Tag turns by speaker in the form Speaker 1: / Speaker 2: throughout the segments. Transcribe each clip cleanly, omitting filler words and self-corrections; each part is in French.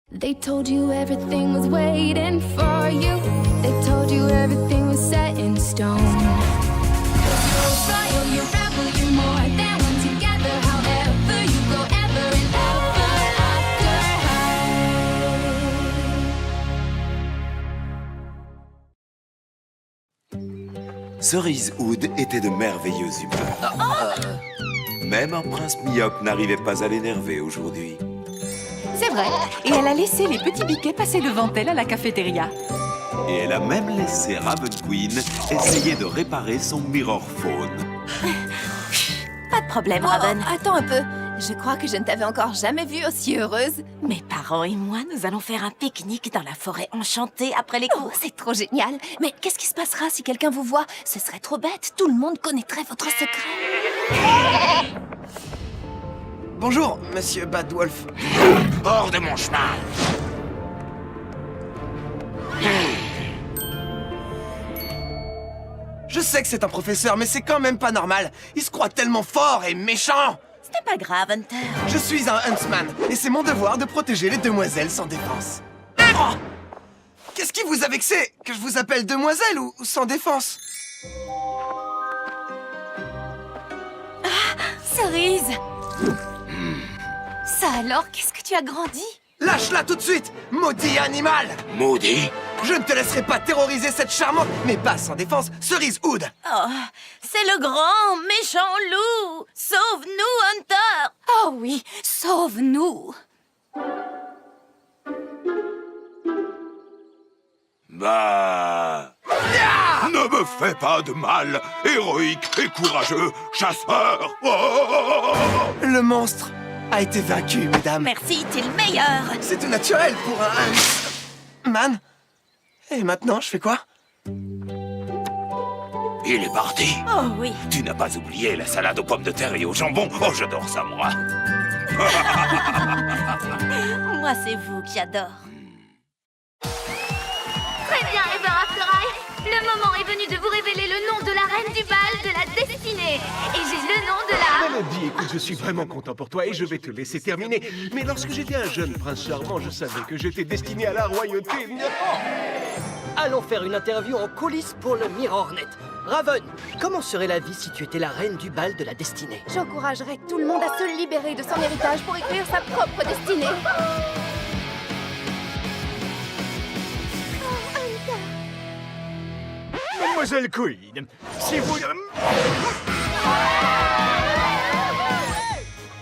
Speaker 1: They told you everything was waiting for you. They told you everything was set in stone. You're royal, you rebel, you're more than one together. However you go, ever and ever after high.
Speaker 2: Cerise Hood était de merveilleuse humeur. Même un prince myope n'arrivait pas à l'énerver aujourd'hui.
Speaker 3: C'est vrai, et elle a laissé les petits biquets passer devant elle à la cafétéria.
Speaker 2: Et elle a même laissé Raven Queen essayer de réparer son mirror phone.
Speaker 4: Pas de problème, Raven.
Speaker 5: Attends un peu. Je crois que je ne t'avais encore jamais vue aussi heureuse.
Speaker 4: Mes parents et moi, nous allons faire un pique-nique dans la forêt enchantée après les cours.
Speaker 5: Oh, c'est trop génial. Mais qu'est-ce qui se passera si quelqu'un vous voit? Ce serait trop bête. Tout le monde connaîtrait votre secret.
Speaker 6: Bonjour, monsieur Badwolf.
Speaker 7: Hors de mon chemin!
Speaker 6: Je sais que c'est un professeur, mais c'est quand même pas normal. Il se croit tellement fort et méchant.
Speaker 4: Ce n'est pas grave, Hunter.
Speaker 6: Je suis un huntsman, et c'est mon devoir de protéger les demoiselles sans défense. Oh! Qu'est-ce qui vous a vexé? Que je vous appelle demoiselle ou sans défense?
Speaker 5: Cerise! Ça alors, qu'est-ce que tu as grandi?
Speaker 6: Lâche-la tout de suite, maudit animal!
Speaker 7: Maudit?
Speaker 6: Je ne te laisserai pas terroriser cette charmante, mais pas sans défense, Cerise Hood!
Speaker 4: Oh, c'est le grand, méchant loup! Sauve-nous, Hunter!
Speaker 5: Oh oui, sauve-nous!
Speaker 7: Bah... Ne me fais pas de mal, héroïque et courageux chasseur! Oh!
Speaker 6: Le monstre a été vaincu, mesdames.
Speaker 4: Merci, t'es le meilleur!
Speaker 6: C'est tout naturel pour un man. Et maintenant, je fais quoi?
Speaker 7: Il est parti.
Speaker 4: Oh oui.
Speaker 7: Tu n'as pas oublié la salade aux pommes de terre et au jambon? Oh, j'adore ça, moi.
Speaker 4: Moi, c'est vous qui adore.
Speaker 8: Très bien, Ever After High. Le moment est venu de vous révéler le nom de la reine du bal de la destinée. Et j'ai le nom de la...
Speaker 9: Mélodie, écoute, je suis vraiment content pour toi et je vais te laisser terminer. Mais lorsque j'étais un jeune prince charmant, je savais que j'étais destiné à la royauté.
Speaker 10: Allons faire une interview en coulisses pour le Mirrornet. Raven, comment serait la vie si tu étais la reine du bal de la destinée?
Speaker 5: J'encouragerais tout le monde à se libérer de son héritage pour écrire sa propre destinée.
Speaker 9: Mademoiselle Queen, si vous...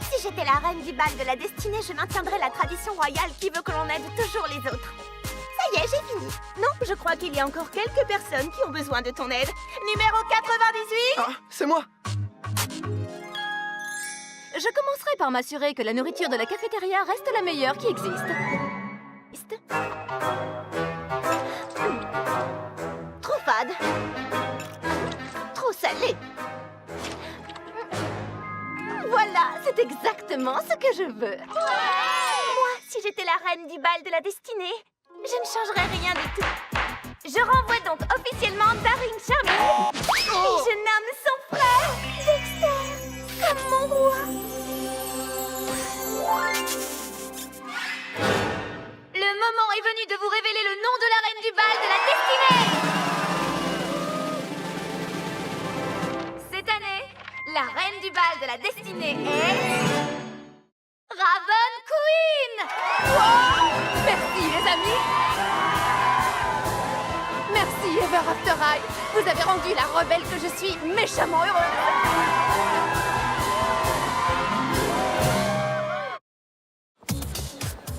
Speaker 8: Si j'étais la reine du bal de la destinée, je maintiendrais la tradition royale qui veut que l'on aide toujours les autres. Ça y est, j'ai fini. Non, je crois qu'il y a encore quelques personnes qui ont besoin de ton aide. Numéro 98.
Speaker 6: Ah, c'est moi.
Speaker 5: Je commencerai par m'assurer que la nourriture de la cafétéria reste la meilleure qui existe.
Speaker 8: Trop fade. Trop salé. Voilà, c'est exactement ce que je veux. Moi, si j'étais la reine du bal de la destinée, je ne changerais rien du tout. Je renvoie donc officiellement Daring Charming et je nomme son frère Dexter comme mon roi. Le moment est venu de vous révéler le nom de la reine du bal de la destinée. Cette année, la reine du bal de la destinée est... Raven Queen.
Speaker 5: Wow! Merci les amis. Merci Ever After High. Vous avez rendu la rebelle que je suis méchamment heureuse.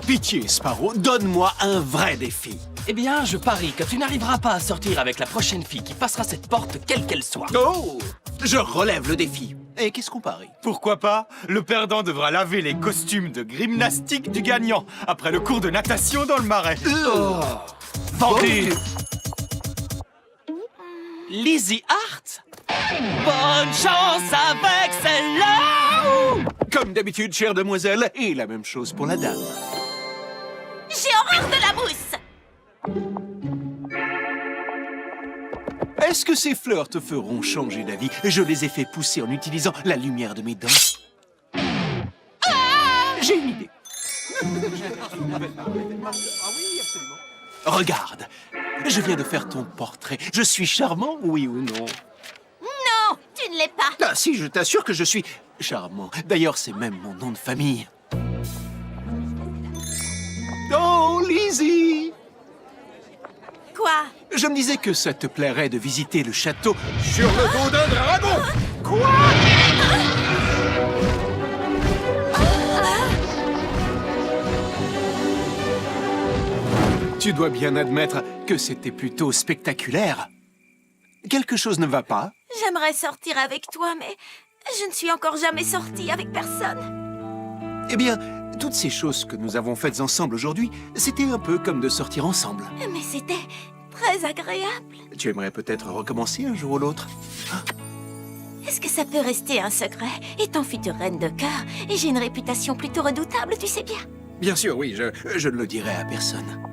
Speaker 11: Pitié, Sparrow, donne-moi un vrai défi.
Speaker 10: Eh bien, je parie que tu n'arriveras pas à sortir avec la prochaine fille qui passera cette porte, quelle qu'elle soit.
Speaker 11: Oh! Je relève le défi. Et qu'est-ce qu'on parie?
Speaker 12: Pourquoi pas? Le perdant devra laver les costumes de gymnastique du gagnant après le cours de natation dans le marais.
Speaker 11: Oh.
Speaker 10: Vendu. Lizzie Hart? Bonne chance avec celle-là!
Speaker 11: Comme d'habitude, chère demoiselle, et la même chose pour la dame.
Speaker 4: J'ai horreur de la mousse!
Speaker 11: Est-ce que ces fleurs te feront changer d'avis? Je les ai fait pousser en utilisant la lumière de mes dents. J'ai une idée.
Speaker 9: oui, absolument.
Speaker 11: Regarde, je viens de faire ton portrait. Je suis charmant, oui ou non?
Speaker 8: Non, tu ne l'es pas.
Speaker 11: Ah si, je t'assure que je suis charmant. D'ailleurs, c'est même mon nom de famille. Oh, Lizzie!
Speaker 4: Quoi?
Speaker 11: Je me disais que ça te plairait de visiter le château sur le dos d'un dragon. Quoi? Tu dois bien admettre que c'était plutôt spectaculaire. Quelque chose ne va pas?
Speaker 4: J'aimerais sortir avec toi, mais je ne suis encore jamais sortie avec personne.
Speaker 11: Eh bien, toutes ces choses que nous avons faites ensemble aujourd'hui, c'était un peu comme de sortir ensemble.
Speaker 4: Mais c'était très agréable.
Speaker 11: Tu aimerais peut-être recommencer un jour ou l'autre?
Speaker 4: Est-ce que ça peut rester un secret? Étant future reine de cœur, et j'ai une réputation plutôt redoutable, tu sais bien.
Speaker 11: Bien sûr, oui, je ne le dirai à personne.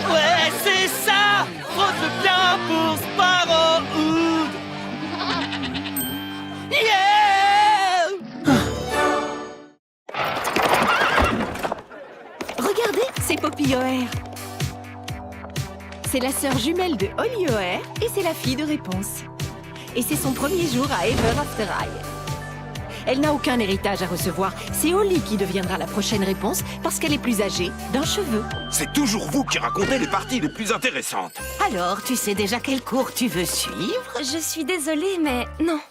Speaker 10: Ouais, c'est ça! Frotte bien pour Sparrowwood! Yeah!
Speaker 3: Regardez, c'est Poppy O'Hare. C'est la sœur jumelle de Holly O'Hare et c'est la fille de Réponse. Et c'est son premier jour à Ever After High. Elle n'a aucun héritage à recevoir. C'est Holly qui deviendra la prochaine Réponse parce qu'elle est plus âgée d'un cheveu.
Speaker 7: C'est toujours vous qui racontez les parties les plus intéressantes.
Speaker 5: Alors, tu sais déjà quel cours tu veux suivre?
Speaker 1: Je suis désolée, mais non.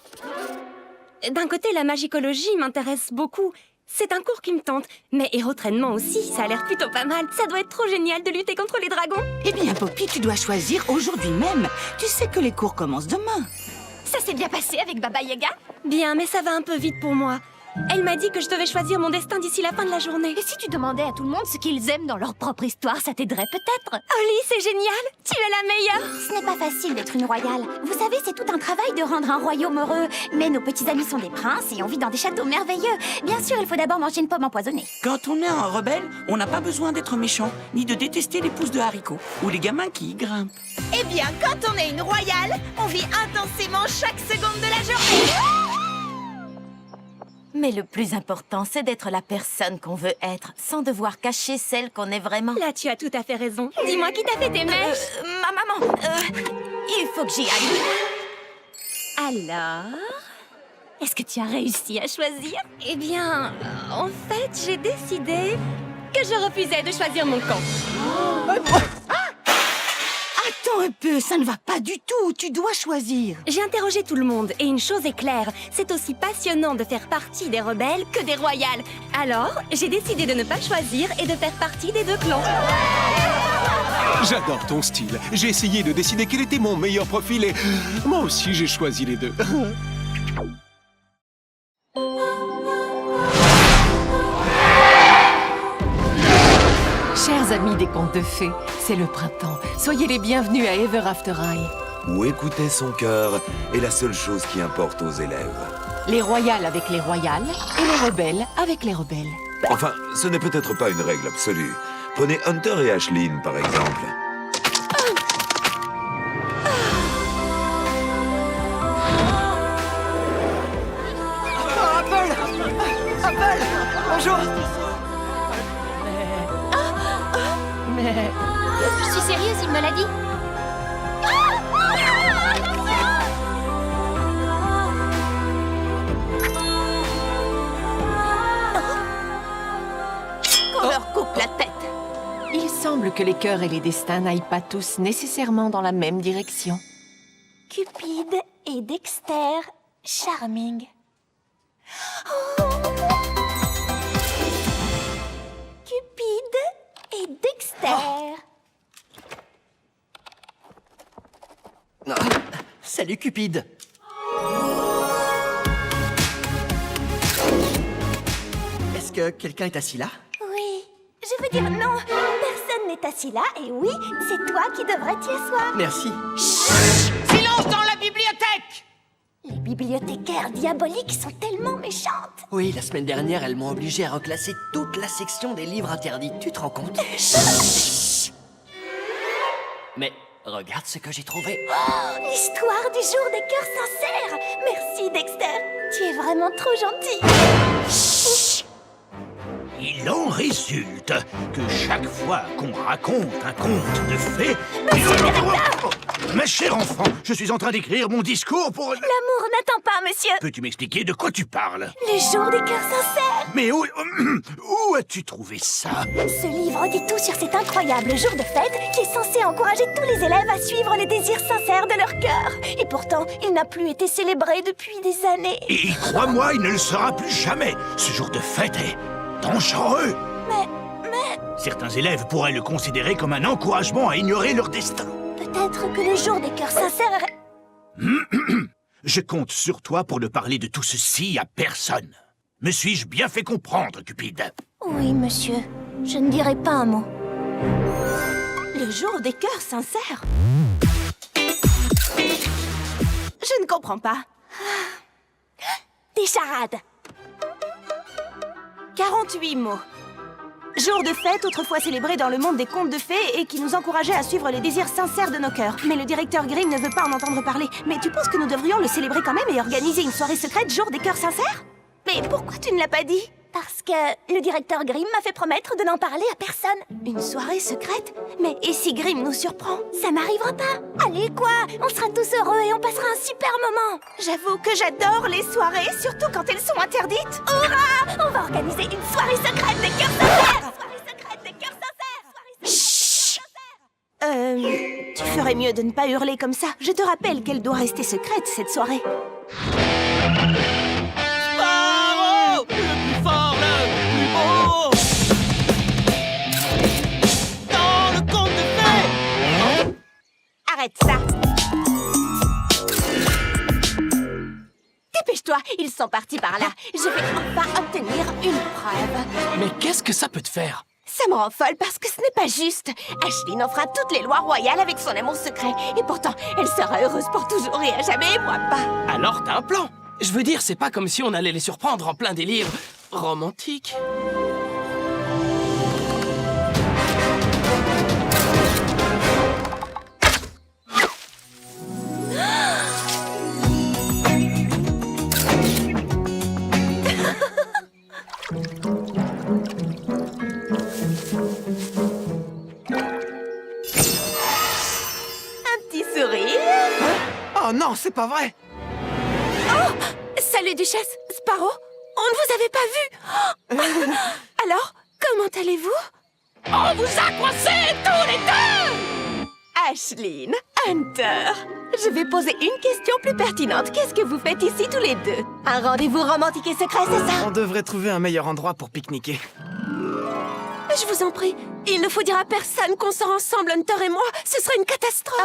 Speaker 1: D'un côté, la magicologie m'intéresse beaucoup. C'est un cours qui me tente. Mais érotrainement aussi, ça a l'air plutôt pas mal. Ça doit être trop génial de lutter contre les dragons.
Speaker 5: Eh bien, Poppy, tu dois choisir aujourd'hui même. Tu sais que les cours commencent demain.
Speaker 8: Ça s'est bien passé avec Baba Yaga?
Speaker 1: Bien, mais ça va un peu vite pour moi. Elle m'a dit que je devais choisir mon destin d'ici la fin de la journée.
Speaker 8: Et si tu demandais à tout le monde ce qu'ils aiment dans leur propre histoire, ça t'aiderait peut-être?
Speaker 1: Holly, c'est génial! Tu es la meilleure!
Speaker 8: Ce n'est pas facile d'être une royale. Vous savez, c'est tout un travail de rendre un royaume heureux. Mais nos petits amis sont des princes et on vit dans des châteaux merveilleux. Bien sûr, il faut d'abord manger une pomme empoisonnée.
Speaker 13: Quand on est un rebelle, on n'a pas besoin d'être méchant, ni de détester les pousses de haricots, ou les gamins qui y grimpent.
Speaker 4: Eh bien, quand on est une royale, on vit intensément chaque seconde de la journée. Mais le plus important, c'est d'être la personne qu'on veut être, sans devoir cacher celle qu'on est vraiment.
Speaker 1: Là, tu as tout à fait raison. Dis-moi qui t'a fait tes mèches.
Speaker 4: Ma maman, il faut que j'y aille.
Speaker 1: Alors, est-ce que tu as réussi à choisir? Eh bien, en fait, j'ai décidé que je refusais de choisir mon camp.
Speaker 5: Attends un peu, ça ne va pas du tout. Tu dois choisir.
Speaker 1: J'ai interrogé tout le monde et une chose est claire, c'est aussi passionnant de faire partie des rebelles que des royales. Alors, j'ai décidé de ne pas choisir et de faire partie des deux clans.
Speaker 9: J'adore ton style. J'ai essayé de décider quel était mon meilleur profil et moi aussi j'ai choisi les deux.
Speaker 3: Chers amis des contes de fées, c'est le printemps. Soyez les bienvenus à Ever After High.
Speaker 2: Où écouter son cœur est la seule chose qui importe aux élèves.
Speaker 3: Les royales avec les royales et les rebelles avec les rebelles.
Speaker 2: Enfin, ce n'est peut-être pas une règle absolue. Prenez Hunter et Aisling, par exemple.
Speaker 10: Apple! Bonjour!
Speaker 8: Je suis sérieuse, il me l'a dit.
Speaker 4: Qu'on leur coupe la tête.
Speaker 3: Il semble que les cœurs et les destins n'aillent pas tous nécessairement dans la même direction.
Speaker 8: Cupid et Dexter, charming. Cupid et Dexter.
Speaker 10: Salut Cupid. Est-ce que quelqu'un est assis là?
Speaker 8: Oui, je veux dire non, personne n'est assis là et oui, c'est toi qui devrais t'y asseoir.
Speaker 10: Merci.
Speaker 4: Silence dans la bibliothèque!
Speaker 8: Les bibliothécaires diaboliques sont tellement méchantes.
Speaker 10: Oui, la semaine dernière, elles m'ont obligé à reclasser toute la section des livres interdits. Tu te rends compte? Mais regarde ce que j'ai trouvé.
Speaker 8: Oh, l'histoire du jour des cœurs sincères. Merci Dexter, tu es vraiment trop gentil.
Speaker 14: Il en résulte que chaque fois qu'on raconte un conte de fées... Ma chère enfant, je suis en train d'écrire mon discours pour...
Speaker 8: L'amour n'attend pas, monsieur.
Speaker 14: Peux-tu m'expliquer de quoi tu parles?
Speaker 8: Le jour des cœurs sincères.
Speaker 14: Mais où as-tu trouvé ça?
Speaker 8: Ce livre dit tout sur cet incroyable jour de fête qui est censé encourager tous les élèves à suivre les désirs sincères de leur cœur. Et pourtant, il n'a plus été célébré depuis des années.
Speaker 14: Et crois-moi, il ne le sera plus jamais. Ce jour de fête est dangereux.
Speaker 8: Mais...
Speaker 14: Certains élèves pourraient le considérer comme un encouragement à ignorer leur destin.
Speaker 8: Peut-être que le jour des cœurs sincères...
Speaker 14: Je compte sur toi pour ne parler de tout ceci à personne. Me suis-je bien fait comprendre, Cupide?
Speaker 8: Oui, monsieur. Je ne dirai pas un mot.
Speaker 3: Le jour des cœurs sincères. Je ne comprends pas.
Speaker 8: Des charades.
Speaker 3: 48 mots. Jour de fête, autrefois célébré dans le monde des contes de fées et qui nous encourageait à suivre les désirs sincères de nos cœurs. Mais le directeur Grimm ne veut pas en entendre parler. Mais tu penses que nous devrions le célébrer quand même et organiser une soirée secrète jour des cœurs sincères?
Speaker 8: Mais pourquoi tu ne l'as pas dit? Parce que le directeur Grimm m'a fait promettre de n'en parler à personne.
Speaker 3: Une soirée secrète? Mais et si Grimm nous surprend?
Speaker 8: Ça n'arrivera pas. Allez, quoi? On sera tous heureux et on passera un super moment.
Speaker 3: J'avoue que j'adore les soirées, surtout quand elles sont interdites.
Speaker 8: Hurrah! On va organiser une soirée secrète des cœurs sincères. Soirée secrète des cœurs sincères.
Speaker 3: Chut. Tu ferais mieux de ne pas hurler comme ça. Je te rappelle qu'elle doit rester secrète, cette soirée.
Speaker 10: Sparrow! Le plus fort, le plus beau! Dans le conte de fées!
Speaker 3: Arrête ça. Dépêche-toi, ils sont partis par là. Je vais enfin obtenir une preuve.
Speaker 10: Mais qu'est-ce que ça peut te faire?
Speaker 3: Ça me rend folle parce que ce n'est pas juste. Ashlyn enfreint toutes les lois royales avec son amour secret. Et pourtant, elle sera heureuse pour toujours et à jamais, et moi pas.
Speaker 10: Alors t'as un plan? Je veux dire, c'est pas comme si on allait les surprendre en plein délire romantique.
Speaker 6: Oh non, c'est pas vrai!
Speaker 3: Oh! Salut, Duchesse! Sparrow! On ne vous avait pas vu! Oh. Alors, comment allez-vous?
Speaker 10: On vous a coincés tous les deux!
Speaker 3: Ashlyn, Hunter, je vais poser une question plus pertinente. Qu'est-ce que vous faites ici tous les deux? Un rendez-vous romantique et secret, c'est ça?
Speaker 6: On devrait trouver un meilleur endroit pour pique-niquer.
Speaker 3: Je vous en prie, il ne faut dire à personne qu'on sort ensemble, Hunter et moi. Ce serait une catastrophe.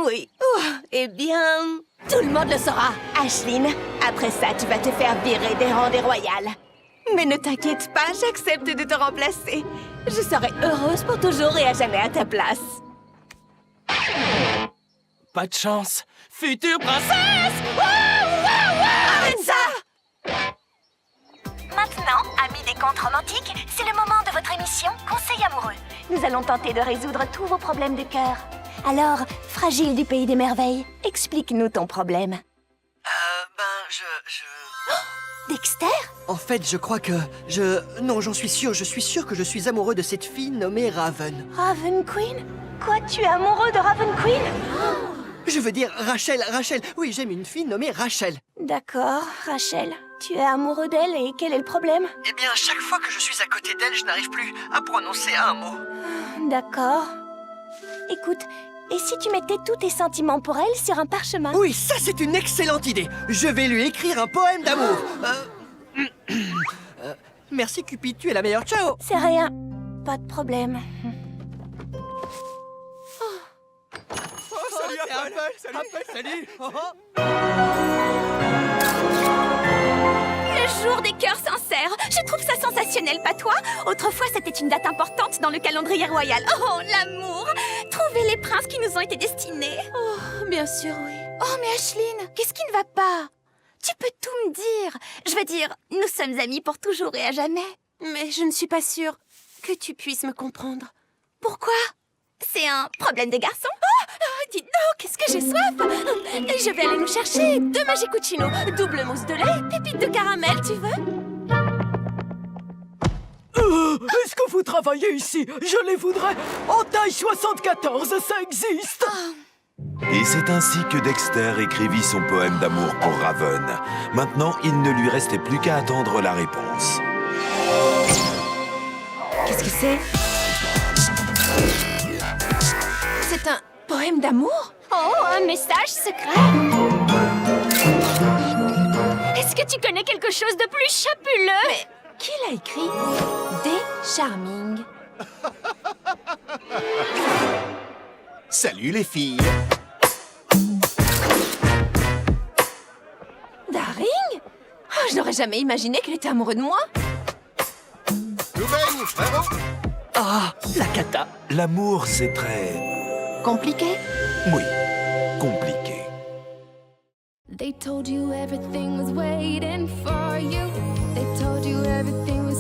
Speaker 3: Oui. Oh, eh bien, tout le monde le saura. Ashlyn, après ça, tu vas te faire virer des rangs des royales. Mais ne t'inquiète pas, j'accepte de te remplacer. Je serai heureuse pour toujours et à jamais à ta place.
Speaker 10: Pas de chance. Future princesse!
Speaker 3: Arrête ça!
Speaker 8: Maintenant, amis des contes romantiques, c'est le moment de votre émission Conseil amoureux. Nous allons tenter de résoudre tous vos problèmes de cœur. Alors, fragile du pays des merveilles, explique-nous ton problème. Dexter?
Speaker 15: En fait, je crois que... Non, j'en suis sûr, je suis sûr que je suis amoureux de cette fille nommée Raven.
Speaker 8: Raven Queen? Quoi, tu es amoureux de Raven Queen?
Speaker 15: Je veux dire Rachel. Oui, j'aime une fille nommée Rachel.
Speaker 8: D'accord, Rachel. Tu es amoureux d'elle et quel est le problème?
Speaker 15: Eh bien, chaque fois que je suis à côté d'elle, je n'arrive plus à prononcer un mot.
Speaker 8: D'accord. Écoute, et si tu mettais tous tes sentiments pour elle sur un parchemin?
Speaker 15: Oui, ça c'est une excellente idée. Je vais lui écrire un poème d'amour. Merci Cupid, tu es la meilleure. Ciao.
Speaker 8: C'est rien. Pas de problème.
Speaker 6: Salut Apple! Salut!
Speaker 3: Le jour des cœurs sincères. Je trouve ça sensationnel, pas toi? Autrefois, c'était une date importante dans le calendrier royal. Oh, l'amour! Trouver les princes qui nous ont été destinés. Oh, bien sûr, oui.
Speaker 8: Oh, mais Ashlyn, qu'est-ce qui ne va pas? Tu peux tout me dire. Je veux dire, nous sommes amis pour toujours et à jamais.
Speaker 3: Mais je ne suis pas sûre que tu puisses me comprendre.
Speaker 8: Pourquoi? C'est un problème de garçon?
Speaker 3: Dis donc, qu'est-ce que j'ai soif! Je vais aller nous chercher 2 Magiccuccino, double mousse de lait, pépites de caramel, tu veux? Est-ce que vous travaillez ici? Je les voudrais en taille 74, ça existe.
Speaker 2: Et c'est ainsi que Dexter écrivit son poème d'amour pour Raven. Maintenant, il ne lui restait plus qu'à attendre la réponse.
Speaker 3: Qu'est-ce que c'est? C'est un poème d'amour?
Speaker 8: Oh, un message secret. Est-ce que tu connais quelque chose de plus chapuleux?
Speaker 3: Mais qui l'a écrit? Des Charming.
Speaker 14: Salut les filles.
Speaker 3: Daring? Oh, je n'aurais jamais imaginé qu'elle était amoureuse de moi.
Speaker 14: Tout baigne, bravo.
Speaker 15: Ah, la cata.
Speaker 2: L'amour, c'est très...
Speaker 3: Compliqué?
Speaker 2: Oui, compliqué.
Speaker 1: They told you everything was waiting for you. They told you everything was